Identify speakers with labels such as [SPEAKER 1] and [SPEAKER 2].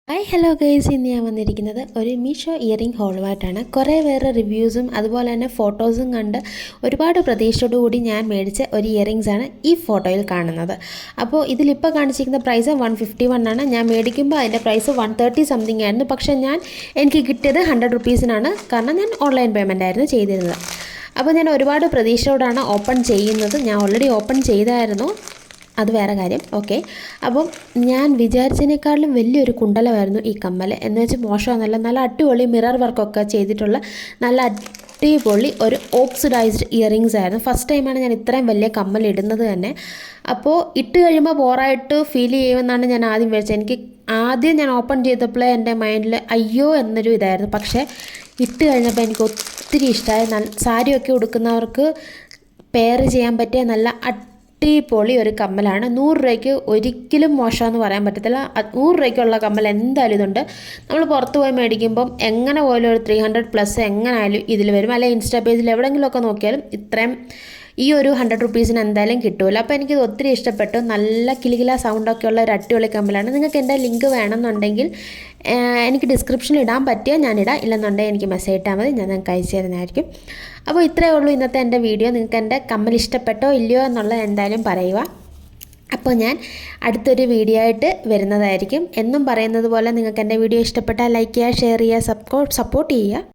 [SPEAKER 1] Hi hello guys, ഇന്ന് ഞാൻ വന്നിരിക്കുന്നത് ഒരു മീഷോ ഇയറിംഗ് ഹോളുമായിട്ടാണ്. കുറേ പേരുടെ റിവ്യൂസും അതുപോലെ തന്നെ ഫോട്ടോസും കണ്ട് ഒരുപാട് പ്രതീക്ഷയോടു കൂടി ഞാൻ മേടിച്ച ഒരു ഇയറിങ്സ് ആണ് ഈ ഫോട്ടോയിൽ കാണുന്നത്. അപ്പോൾ ഇതിലിപ്പോൾ കാണിച്ചിരിക്കുന്ന പ്രൈസ് 151 ആണ്. ഞാൻ മേടിക്കുമ്പോൾ അതിൻ്റെ പ്രൈസ് 130 സംതിങ് ആയിരുന്നു. പക്ഷേ എനിക്ക് കിട്ടിയത് 100 റുപ്പീസിനാണ്. കാരണം ഞാൻ ഓൺലൈൻ പേയ്മെൻ്റ് ആയിരുന്നു ചെയ്തിരുന്നത്. അപ്പോൾ ഞാൻ ഒരുപാട് പ്രതീക്ഷയോടാണ് ഓപ്പൺ ചെയ്യുന്നത്. ഞാൻ ഓൾറെഡി ഓപ്പൺ ചെയ്തായിരുന്നു, അത് വേറെ കാര്യം. ഓക്കെ, അപ്പം ഞാൻ വിചാരിച്ചതിനേക്കാളും വലിയൊരു കുണ്ടലമായിരുന്നു ഈ കമ്മൽ. എന്ന് വെച്ചാൽ മോശമൊന്നുമല്ല, നല്ല അടിപൊളി മിറർ വർക്കൊക്കെ ചെയ്തിട്ടുള്ള നല്ല അടിപൊളി ഒരു ഓക്സിഡൈസ്ഡ് ഇയറിങ്സ് ആയിരുന്നു. ഫസ്റ്റ് ടൈമാണ് ഞാൻ ഇത്രയും വലിയ കമ്മൽ ഇടുന്നത് തന്നെ. അപ്പോൾ ഇട്ട് കഴിയുമ്പോൾ ബോറായിട്ട് ഫീൽ ചെയ്യുമെന്നാണ് ഞാൻ ആദ്യം വിചാരിച്ചത്. ആദ്യം ഞാൻ ഓപ്പൺ ചെയ്തപ്പോഴേ എൻ്റെ മൈൻഡിൽ അയ്യോ എന്നൊരു ഇതായിരുന്നു. പക്ഷേ ഇട്ട് കഴിഞ്ഞപ്പോൾ എനിക്ക് ഒത്തിരി ഇഷ്ടമായി. സാരിയൊക്കെ ഉടുക്കുന്നവർക്ക് പെയർ ചെയ്യാൻ പറ്റിയ നല്ല അടിപൊളി ഒരു കമ്മലാണ്. 100 രൂപയ്ക്ക് ഒരിക്കലും മോശമെന്ന് പറയാൻ പറ്റത്തില്ല. 100 രൂപയ്ക്കുള്ള കമ്മൽ എന്തായാലും ഇതുണ്ട്. നമ്മൾ പുറത്ത് പോയി മേടിക്കുമ്പം എങ്ങനെ പോലും ഒരു 300+ എങ്ങനെയായാലും ഇതിൽ വരും. അല്ലെങ്കിൽ ഇൻസ്റ്റാ പേജിൽ എവിടെയെങ്കിലുമൊക്കെ നോക്കിയാലും ഇത്രയും ഈ ഒരു 100 റുപ്പീസിന് എന്തായാലും കിട്ടുമല്ലോ. അപ്പോൾ എനിക്കിത് ഒത്തിരി ഇഷ്ടപ്പെട്ടു. നല്ല കിലുകില സൗണ്ടൊക്കെ ഉള്ള ഒരു അടിപൊളി കമ്മലാണ്. നിങ്ങൾക്ക് എൻ്റെ ലിങ്ക് വേണമെന്നുണ്ടെങ്കിൽ എനിക്ക് ഡിസ്ക്രിപ്ഷനിൽ ഇടാൻ പറ്റിയാൽ ഞാനിടാം, ഇല്ലെന്നുണ്ടെങ്കിൽ എനിക്ക് മെസ്സേജ് ഇട്ടാൽ മതി, ഞാൻ നിങ്ങൾക്ക് അയച്ചു തരുന്നതായിരിക്കും. അപ്പോൾ ഇത്രയേ ഉള്ളൂ ഇന്നത്തെ എൻ്റെ വീഡിയോ. നിങ്ങൾക്ക് എൻ്റെ കമ്മൽ ഇഷ്ടപ്പെട്ടോ ഇല്ലയോ എന്നുള്ളത് എന്തായാലും പറയുക. അപ്പോൾ ഞാൻ അടുത്തൊരു വീഡിയോ ആയിട്ട് വരുന്നതായിരിക്കും. എന്നും പറയുന്നത് പോലെ നിങ്ങൾക്ക് എൻ്റെ വീഡിയോ ഇഷ്ടപ്പെട്ടാൽ ലൈക്ക് ചെയ്യുക, ഷെയർ ചെയ്യുക, സപ്പോർട്ട് ചെയ്യുക.